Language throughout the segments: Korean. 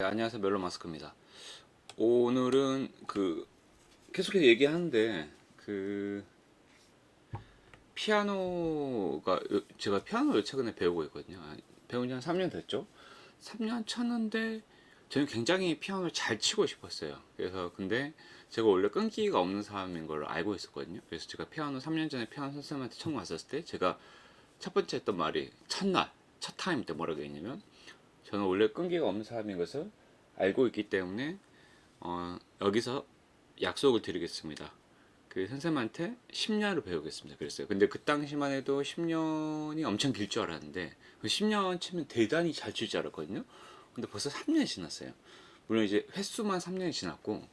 네, 안녕하세요. 멜로 마스크입니다. 오늘은 계속해서 얘기하는데 피아노가 제가 피아노를 최근에 배우고 있거든요. 배운 지 한 3년 됐죠. 3년 쳤는데 저는 굉장히 피아노를 잘 치고 싶었어요. 그래서 근데 제가 원래 끈기가 없는 사람인 걸 알고 있었거든요. 그래서 제가 피아노 3년 전에 피아노 선생님한테 처음 왔었을 때 제가 첫 번째 했던 말이 첫날 첫 타임 때 뭐라고 했냐면, 저는 원래 끈기가 없는 사람인 것을 알고 있기 때문에 여기서 약속을 드리겠습니다. 그 선생님한테 10년을 배우겠습니다. 그랬어요. 근데 그 당시만 해도 10년이 엄청 길 줄 알았는데, 10년 치면 대단히 잘 칠 줄 알았거든요. 근데 벌써 3년이 지났어요. 물론 이제 횟수만 3년이 지났고,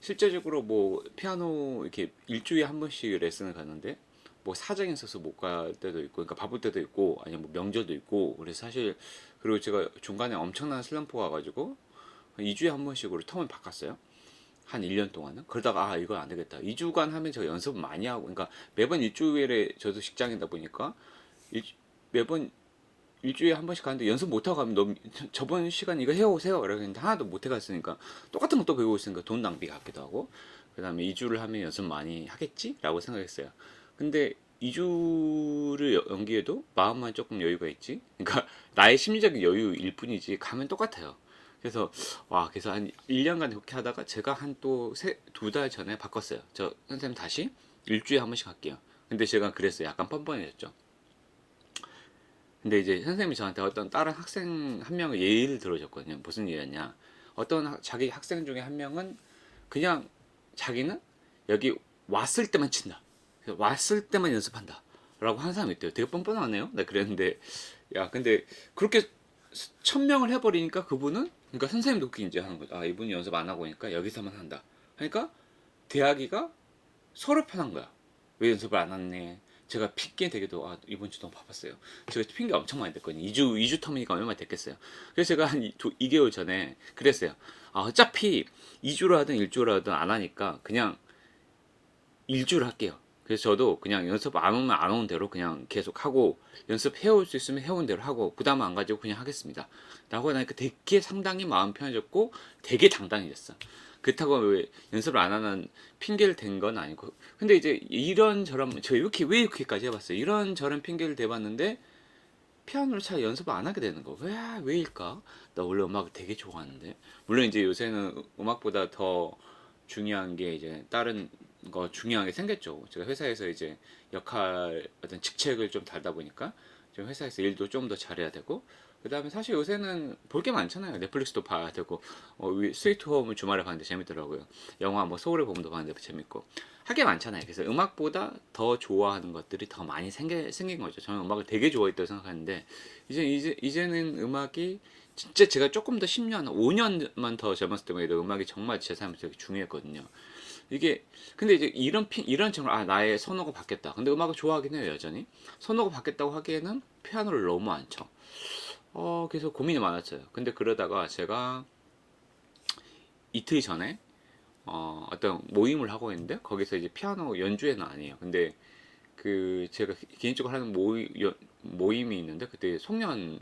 실제적으로 뭐 피아노 이렇게 일주일에 한 번씩 레슨을 가는데, 뭐 사정이 있어서 못 갈 때도 있고, 그러니까 바쁠 때도 있고, 아니면 뭐 명절도 있고, 그래서 사실, 그리고 제가 중간에 엄청난 슬럼프가 와가지고 2주에 한 번씩으로 텀을 바꿨어요. 한 1년 동안은. 그러다가 이거 안 되겠다. 2주간 하면 제가 연습을 많이 하고, 그러니까 매번 일주일에, 저도 직장이다 보니까 일, 매번 일주일에 한 번씩 가는데 연습 못 하고 가면 너무 저번 시간 이거 해오세요 이러고 했는데 하나도 못 해갔으니까 똑같은 것도 배우고 있으니까 돈 낭비 같기도 하고, 그 다음에 2주를 하면 연습 많이 하겠지? 라고 생각했어요. 근데 2주를 연기해도 마음만 조금 여유가 있지? 그러니까 나의 심리적인 여유일 뿐이지 가면 똑같아요. 그래서 그래서 한 1년간 그렇게 하다가 제가 한 또 2달 전에 바꿨어요. 저 선생님 다시 일주일에 한 번씩 할게요. 근데 제가 그랬어요. 약간 뻔뻔해졌죠. 근데 이제 선생님이 저한테 어떤 다른 학생 한 명을 예를 들어줬거든요. 무슨 예였냐? 어떤 자기 학생 중에 한 명은 그냥 자기는 여기 왔을 때만 친다. 왔을 때만 연습한다. 라고 하는 사람이 있대요. 되게 뻔뻔하네요. 나 그랬는데, 야, 근데 그렇게 1000명을 해버리니까 그분은, 그러니까 선생님도 그렇게 이제 하는 거죠. 이분이 연습 안 하고 오니까 여기서만 한다. 그러니까 대하기가 서로 편한 거야. 왜 연습을 안 왔네. 제가 핑계 대기도 이번 주 너무 바빴어요. 제가 핑계 엄청 많이 댔거든요. 2주 텀이니까 얼마나 됐겠어요. 그래서 제가 한 2개월 전에 그랬어요. 어차피 2주를 하든 1주를 하든 안 하니까 그냥 1주를 할게요. 그래서 저도 그냥 연습 안 오면 안 오는 대로 그냥 계속 하고, 연습 해올 수 있으면 해온 대로 하고 부담 안 가지고 그냥 하겠습니다. 라고 하니까 되게 상당히 마음 편해졌고 되게 당당해졌어. 그렇다고 왜 연습을 안 하는 핑계를 댄 건 아니고, 근데 이제 이런저런 저 이렇게 왜 이렇게까지 해봤어요. 이런저런 핑계를 대봤는데 피아노를 잘 연습을 안 하게 되는 거. 왜일까? 나 원래 음악을 되게 좋아하는데. 물론 이제 요새는 음악보다 더 중요한 게 이제 다른 거 중요한 게 생겼죠. 제가 회사에서 이제 역할 어떤 직책을 좀 달다 보니까 좀 회사에서 일도 좀 더 잘해야 되고, 그 다음에 사실 요새는 볼 게 많잖아요. 넷플릭스도 봐야 되고, 스위트 홈을 주말에 봤는데 재밌더라고요. 영화 뭐 서울의 봄도 봤는데 재밌고, 할 게 많잖아요. 그래서 음악보다 더 좋아하는 것들이 더 많이 생긴 거죠. 저는 음악을 되게 좋아했다고 생각하는데, 이제는 음악이 진짜 제가 조금 더 10년, 5년만 더 젊었을 때만 해도 음악이 정말 제 삶에서 되게 중요했거든요. 이게, 근데 이제 이런 정말, 나의 선호가 바뀌었다. 근데 음악을 좋아하긴 해요, 여전히. 선호가 바뀌었다고 하기에는 피아노를 너무 안 쳐. 그래서 고민이 많았어요. 근데 그러다가 제가 이틀 전에 어떤 모임을 하고 있는데, 거기서 이제 피아노 연주회는 아니에요. 근데 제가 개인적으로 하는 모임이 있는데, 그때 송년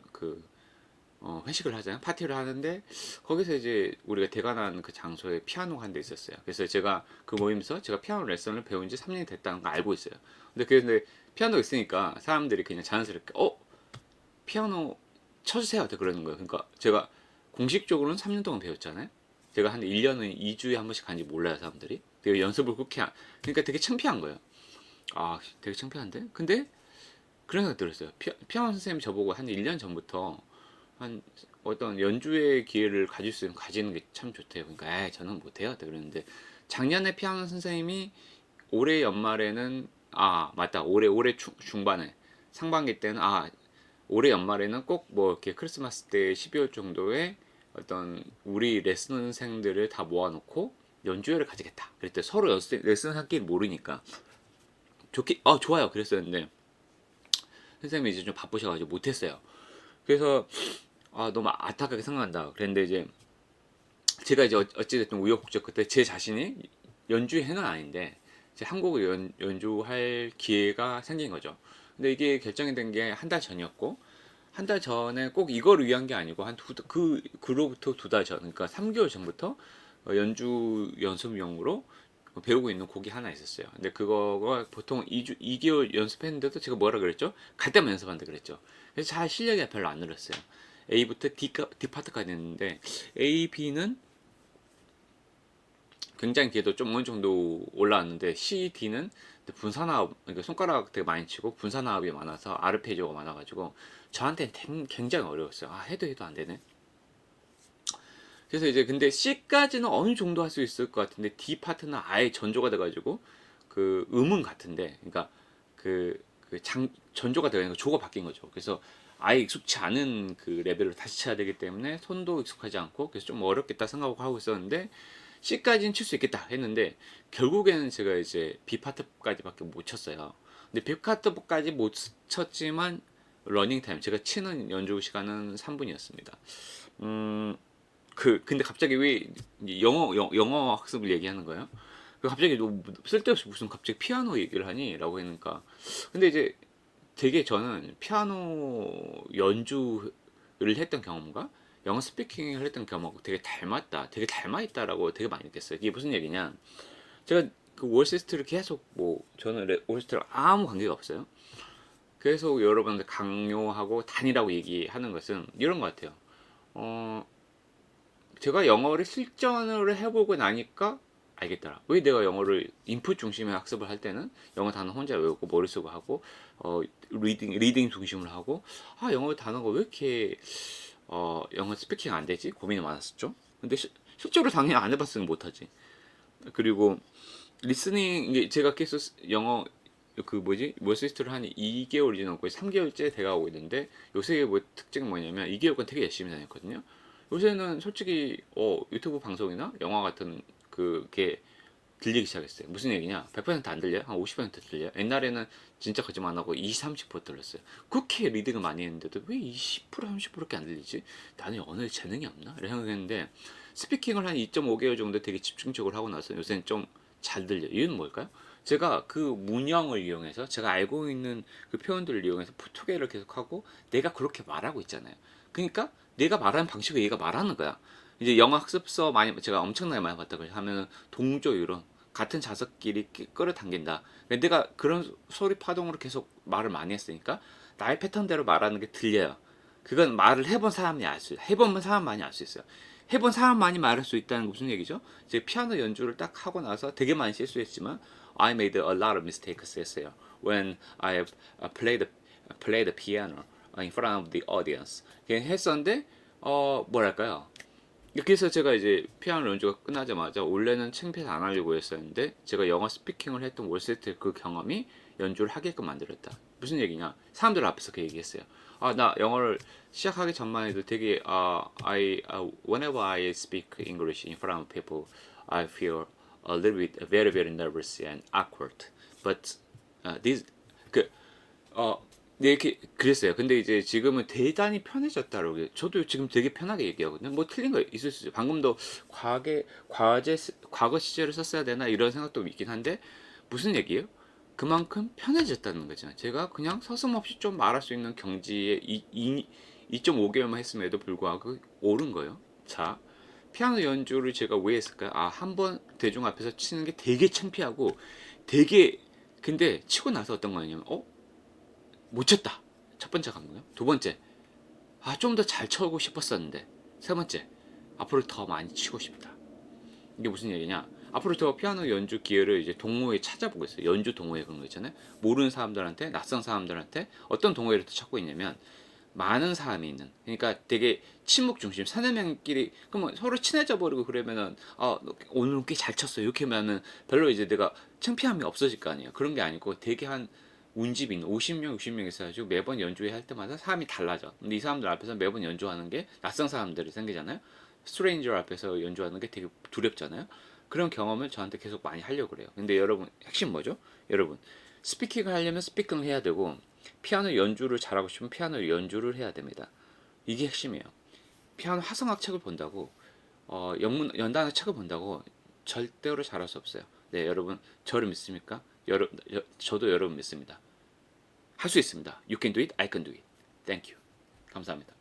회식을 하잖아요. 파티를 하는데, 거기서 이제 우리가 대관한 그 장소에 피아노가 한 대 있었어요. 그래서 제가 그 모임에서 제가 피아노 레슨을 배운 지 3년이 됐다는 걸 알고 있어요. 근데 피아노 있으니까 사람들이 그냥 자연스럽게 피아노 쳐주세요 그러는 거예요. 그러니까 제가 공식적으로는 3년 동안 배웠잖아요. 제가 한 1년은 2주에 한 번씩 간지 몰라요, 사람들이. 되게 연습을 그렇게 그러니까 되게 창피한 거예요. 되게 창피한데? 근데 그런 생각 들었어요. 피아노 선생님이 저보고 한 1년 전부터 한 어떤 연주의 기회를 가질 수 있는 가지는 게 참 좋대요. 그러니까 저는 못해요. 그러는데 작년에 피아노 선생님이 올해 연말에는, 맞다, 올해 중반에, 상반기 때는, 올해 연말에는 꼭 뭐 이렇게 크리스마스 때 12월 정도에 어떤 우리 레슨생들을 다 모아놓고 연주회를 가지겠다. 그랬더니 서로 레슨 할길 모르니까 좋아요. 그랬었는데 선생님이 이제 좀 바쁘셔가지고 못했어요. 그래서 너무 안타깝게 생각난다. 그랬는데 이제 제가 이제 어찌됐든 우여곡절 그때 제 자신이 연주회는 아닌데 이제 한국을 연주할 기회가 생긴 거죠. 근데 이게 결정이 된 게 한 달 전이었고, 한 달 전에 꼭 이걸 위한 게 아니고 그로부터 2달 전, 그러니까 3개월 전부터 연주 연습용으로 배우고 있는 곡이 하나 있었어요. 근데 그거가 보통 2개월 연습했는데도 제가 뭐라 그랬죠? 갈 때만 연습한다 그랬죠. 그래서 잘 실력이 별로 안 늘었어요. A부터 D 파트까지 했는데 A, B는 굉장히 걔도 좀 어느 정도 올라왔는데 C, D는 분사나업, 그러니까 손가락 되게 많이 치고 분사나업이 많아서 아르페지오가 많아가지고 저한테는 굉장히 어려웠어요. 아, 해도 안 되네. 그래서 이제 근데 C까지는 어느 정도 할 수 있을 것 같은데 D 파트는 아예 전조가 돼가지고 그 음은 같은데, 그러니까 전조가 되니까 조가 바뀐 거죠. 그래서 아예 익숙치 않은 그 레벨로 다시 쳐야 되기 때문에 손도 익숙하지 않고, 그래서 좀 어렵겠다 생각하고 하고 있었는데 C까지는 칠 수 있겠다 했는데 결국에는 제가 이제 B 파트까지밖에 못 쳤어요. 근데 B 파트까지 못 쳤지만 러닝 타임, 제가 치는 연주 시간은 3분이었습니다. 근데 갑자기 왜 영어 학습을 얘기하는 거예요? 갑자기 너 쓸데없이 무슨 갑자기 피아노 얘기를 하니? 라고 하니까. 근데 이제 되게 저는 피아노 연주를 했던 경험과 영어 스피킹을 했던 경험하고 되게 닮았다, 되게 닮아있다라고 되게 많이 느꼈어요. 이게 무슨 얘기냐? 제가 그 월세스트를 계속, 저는 월세스트랑 아무 관계가 없어요. 계속 여러분들 강요하고 다니라고 얘기하는 것은 이런 것 같아요. 어, 제가 영어를 실전을 해보고 나니까 알겠더라. 왜 내가 영어를 인풋 중심의 학습을 할 때는 영어 단어 혼자 외우고 머리 쓰고 하고, 리딩 중심으로 하고, 영어 단어가 왜 이렇게 영어 스피킹 안 되지? 고민이 많았었죠. 근데 실제로 당연히 안 해봤으면 못하지. 그리고 리스닝, 이게 제가 계속 영어 월시스트를 한 2개월이 넘고 3개월째 돼가고 있는데, 요새 뭐 특징은 뭐냐면 2개월간 되게 열심히 다녔거든요. 요새는 솔직히 유튜브 방송이나 영화 같은 그게 들리기 시작했어요. 무슨 얘기냐? 100%안 들려요? 한 50% 들려요? 옛날에는 진짜 거짓말 안 하고 20, 30% 들렸어요. 그렇게 리딩을 많이 했는데도 왜 20%, 30%밖에 안 들리지? 나는 언어에 재능이 없나? 이런 생각했는데, 스피킹을 한 2.5개월 정도 되게 집중적으로 하고 나서 요새는 좀 잘 들려요. 이유는 뭘까요? 제가 그 문형을 이용해서, 제가 알고 있는 그 표현들을 이용해서 포토게를 계속하고 내가 그렇게 말하고 있잖아요. 그러니까 내가 말하는 방식을 얘가 말하는 거야. 이제 영어 학습서 많이, 제가 엄청나게 많이 봤다고 하면 동조 이론, 같은 자석끼리 끌어당긴다. 내가 그런 소리 파동으로 계속 말을 많이 했으니까 나의 패턴대로 말하는 게 들려요. 그건 말을 해본 사람이 알 수, 해본 사람만이 알 수 있어요. 해본 사람만이 말할 수 있다는 게 무슨 얘기죠? 이제 피아노 연주를 딱 하고 나서 되게 많이 실수했지만 I made a lot of mistakes 했어요. When I have played the piano in front of the audience. 했었는데 뭐랄까요? 그래서 제가 이제 피아노 연주가 끝나자마자 원래는 창피해서 안 하려고 했었는데, 제가 영어 스피킹을 했던 월세트 그 경험이 연주를 하게끔 만들었다. 무슨 얘기냐? 사람들 앞에서 그 얘기했어요. 나 영어를 시작하기 전만 해도 되게 whenever I speak English in front of people, I feel a little bit very very nervous and awkward. But this 그 네, 이렇게 그랬어요. 근데 이제 지금은 대단히 편해졌다고. 저도 지금 되게 편하게 얘기하거든요. 뭐 틀린 거 있을 수 있어요. 방금도 과거 시제를 썼어야 되나 이런 생각도 있긴 한데, 무슨 얘기예요? 그만큼 편해졌다는 거죠. 제가 그냥 서슴없이 좀 말할 수 있는 경지에 2.5개월만 했음에도 불구하고 오른 거예요. 자, 피아노 연주를 제가 왜 했을까요? 한 번 대중 앞에서 치는 게 되게 창피하고 되게, 근데 치고 나서 어떤 거냐면 못 쳤다. 첫 번째 감동이요. 두 번째, 좀 더 잘 쳐고 싶었었는데. 세 번째, 앞으로 더 많이 치고 싶다. 이게 무슨 얘기냐? 앞으로 저 피아노 연주 기회를 이제 동호회 찾아보고 있어요. 연주 동호회 그런 거 있잖아요. 모르는 사람들한테, 낯선 사람들한테 어떤 동호회를 또 찾고 있냐면, 많은 사람이 있는, 그러니까 되게 친목 중심, 사내 명끼리, 그러면 서로 친해져 버리고 그러면은 오늘은 꽤 잘 쳤어 이렇게 하면은 별로 이제 내가 창피함이 없어질 거 아니에요. 그런 게 아니고 되게 한 운집이 있는 50명, 60명 있어가지고 매번 연주회 할 때마다 사람이 달라져. 근데 이 사람들 앞에서 매번 연주하는 게 낯선 사람들이 생기잖아요. 스트레인저 앞에서 연주하는 게 되게 두렵잖아요. 그런 경험을 저한테 계속 많이 하려고 그래요. 근데 여러분, 핵심 뭐죠? 여러분, 스피킹을 하려면 스피킹을 해야 되고, 피아노 연주를 잘하고 싶으면 피아노 연주를 해야 됩니다. 이게 핵심이에요. 피아노 화성학 책을 본다고, 연단의 책을 본다고 절대로 잘할 수 없어요. 네, 여러분, 저를 믿습니까? 저도 여러분 믿습니다. 할 수 있습니다. You can do it, I can do it. Thank you. 감사합니다.